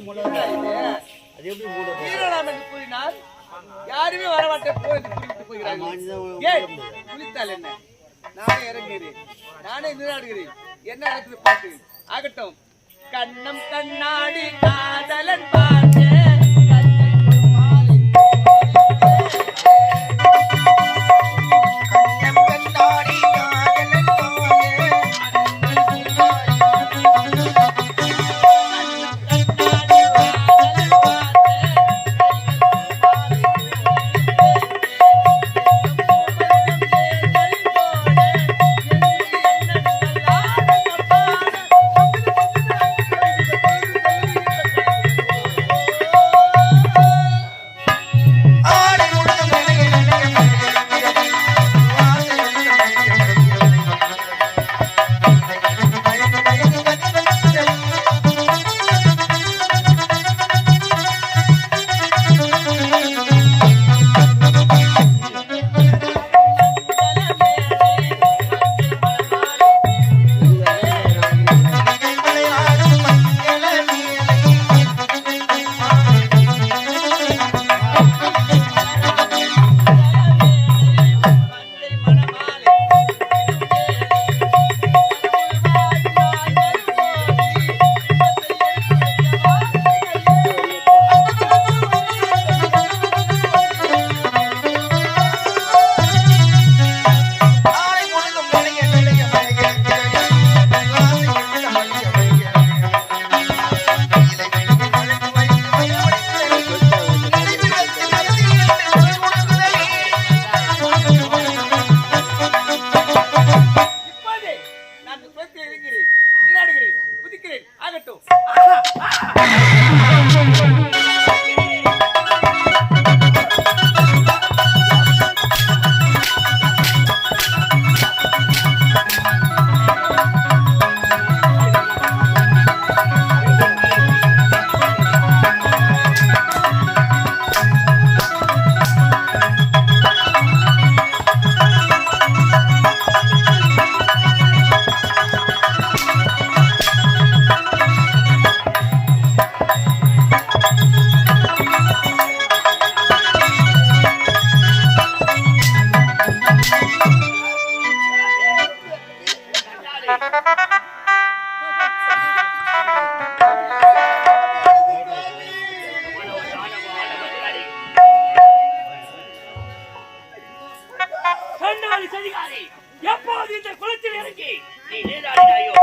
அது எப்படி மூட வீரராம் என்று கூறினால் யாருமே வரமாட்டேன் போகிறார்கள். ஏன் குளித்தால் என்ன? நானே இறங்குகிறேன், நானே நீராடுகிறேன். என்ன நடக்குது பார்த்து ஆகட்டும். கண்ணம் கண்ணாடி காதலன் பார்த்து எப்போது இந்த குளத்தில் இறங்கி நீ நீராடினாயோ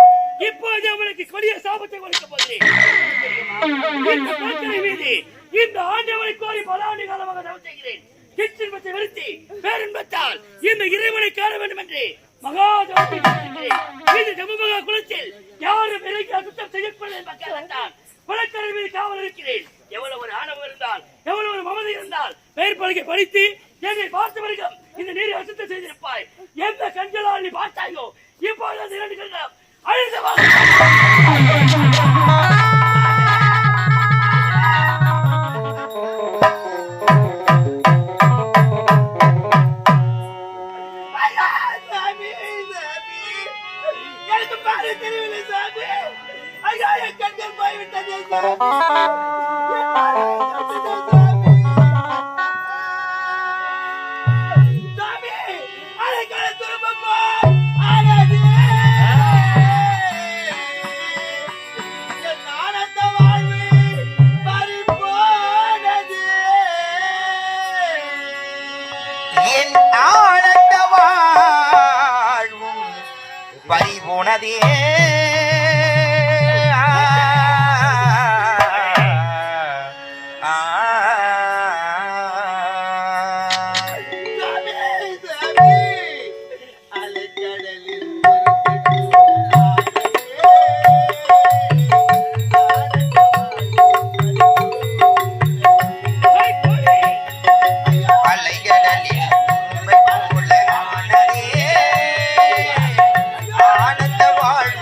இப்போது அவளுக்கு கொடிய சாபத்தை கொடுக்க போகிறேன். இந்த ஆண்டவனை கோரி பல ஆண்டு காலமாக தவம் செய்கிறேன். கிச்சின்பத்தை வெறுத்தி பேரின்பத்தால் இந்த இறைவனை காண வேண்டும் என்று மகா தவத்தை இந்த ஜமுமகா குளத்தில் யாரும் இறங்கி அசுத்தம் செய்யப்படும் என்பதற்காகத்தான் குளக்கரை மீது காவல் இருக்கிறேன். எவ்வளவு ஒரு ஆணவம் இருந்தால், எவ்வளவு ஒரு மமதை இருந்தால் பெயர் பலகை படித்து என்னை பார்த்த வரைக்கும் இந்த நீரை அசுத்தம் செய்திருப்பாய். எந்த கண்களால் நீ பார்த்தாயோ இப்பொழுது இரண்டு கண்கள் அழுதவா எனக்கு பாரு தெரியவில்லை சாமி. ஐயா என் கண்கள் போய்விட்டது பறிபோனதே. வாழ்வு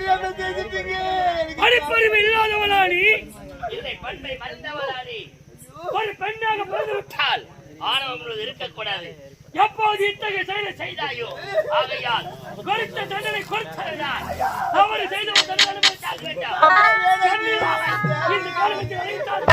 தெரியாம செஞ்சுட்டீங்க. படிப்பறிவு இல்லாதவளா நீ? இல்லை, பண்பை மறந்தவளா நீ? ஒரு பெண்ணாக பிறந்து விட்டால் ஆணவம் இருக்கக்கூடாது. எப்போது இத்தகைய செயலை செய்தாயோ ஆகையால் கொடுத்த தண்டனை கொடுத்தால் தவறு செய்தவன் தண்டனை அனுபவித்தாக வேண்டாம். இந்த காலத்தில் அழைத்தால்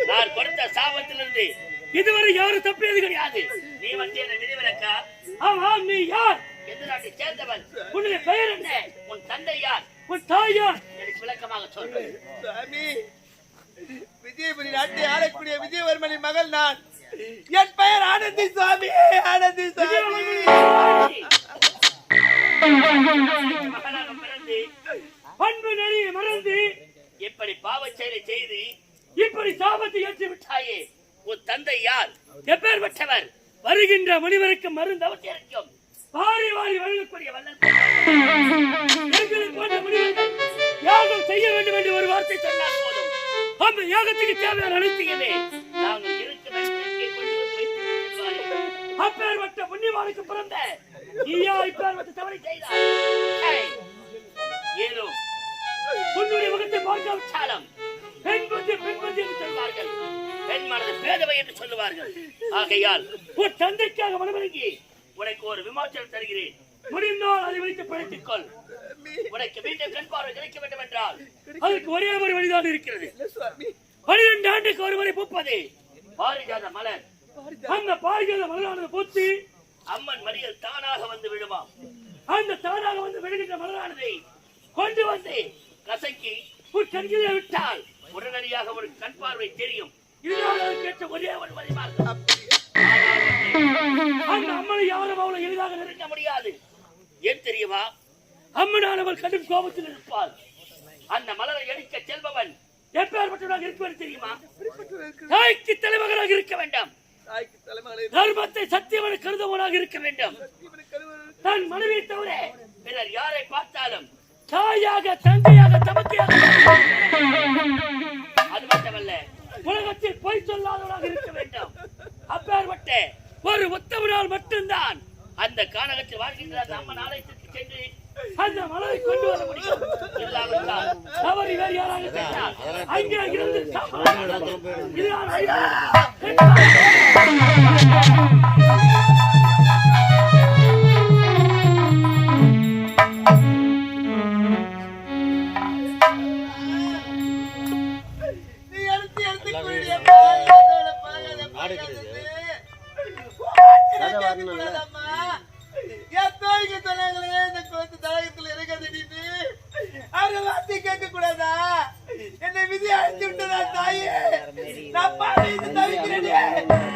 நான் கொடுத்த சாபத்திலிருந்து இதுவரை யாரும் தப்பியது கிடையாது. நீ வந்து என்ன விதிவிலக்கா? ஆமாம், நீ யார்? எந்த நாட்டை சேர்ந்தவன்? உன்னுடைய பெயர் என்ன? உன் தந்தை யார்? உன் தாய் யார்? எனக்கு விளக்கமாக சொல்லு. சாமி, விஜயபுரி நாட்டை ஆளக்கூடிய விஜயவர்மனின் மகள் நான். என் பெயர் ஆனந்தி சுவாமி. ஆனந்தி சுவாமி. மகனாக பிறந்து அன்பு நெறியை மறந்து இப்படி பாவச் செயலை செய்து இப்படி சாபத்தை ஏற்றி விட்டாயே. உன் தந்தை யார்? எப்பேற்பட்டவர்? வருகின்ற முனிவருக்கு மருந்து அவசியம். பாரி வாரி வழங்கக்கூடிய வல்லல் எங்களுக்கு வந்த முடிவுகள் யாகம் செய்ய வேண்டும் என்று ஒரு வார்த்தை சொன்னால் போதும். அந்த யாகத்துக்கு தேவையான அனைத்தையுமே நாங்கள் இருக்கிற இடத்திற்கே கொண்டு வந்து வைத்து செல்வார்கள். அப்பேற்பட்ட புண்ணியவானுக்கு பிறந்த நீயா இப்பேற்பட்ட தவறை செய்தாய். ஏதோ உன்னுடைய முகத்தை பார்க்காவிட்டாலும் பெண் புத்தி என்று சொல்வார்கள். பெண் மனது பேதவை என்று சொல்லுவார்கள். ஆகையால் உன் தந்தைக்காக மனமிறங்கி உனக்கு ஒரு விமோசனம் தருகிறேன். முடிந்தால் அதை வைத்து பிழைத்துக் கொள். உனக்கு மீண்டும் கண் பார்வை கிடைக்க வேண்டும் என்றால் அதுக்கு ஒரே ஒரு வழிதான் இருக்கிறது. 12 ஆண்டுக்கு ஒரு முறை பூப்பது பாரிஜாத மலர். அந்த பாரிஜாத மலரானது பூத்து அம்மன் மடியில் தானாக வந்து விடுமாம். அந்த தானாக வந்து விடுகின்ற மலரானதை கொண்டு வந்து கசக்கி உன் கண்களை விட்டால் உடனடியாக ஒரு கண் பார்வை தெரியும். இதுதான் கேட்ட ஒரே ஒரு வழிமார்க்கம். அந்த அம்மனை யாரும் அவ்வளவு எளிதாக நெருங்க முடியாது. ஏன் தெரியுமா? அம்மனானவள் கடும் கோபத்தில் இருப்பாள். அந்த மலரை எடுக்க செல்பவன் எப்பேற்பட்டவனாக இருப்பது தெரியுமா? தாய்க்கு தலைமகனாக இருக்க வேண்டாம். தர்மத்தை சத்தியவன கருதவனாக இருக்க வேண்டும். தன் மனைவியை தவிர பிறர் யாரை பார்த்தாலும் தாயாக தந்தையாக தமக்கையாக அது மட்டுமல்ல உலகத்தில் பொய் சொல்லாதவனாக இருக்க வேண்டும். அப்பேற்பட்ட ஒரு உத்தமனால் மட்டும்தான் அந்த கானகத்தில் வாழ்கின்ற அந்த அம்மன் ஆலயத்திற்கு சென்று அந்த மலரை கொண்டு வர முடியும். இல்லாவிட்டால் தவறி வேறு யாராக சென்றால் அங்கே இருந்து இதுதான் கேட்க கூடாதா? என்னை விதி அழைத்து விட்டதா தாயே? நான் பாடி தவிக்கிறேன்.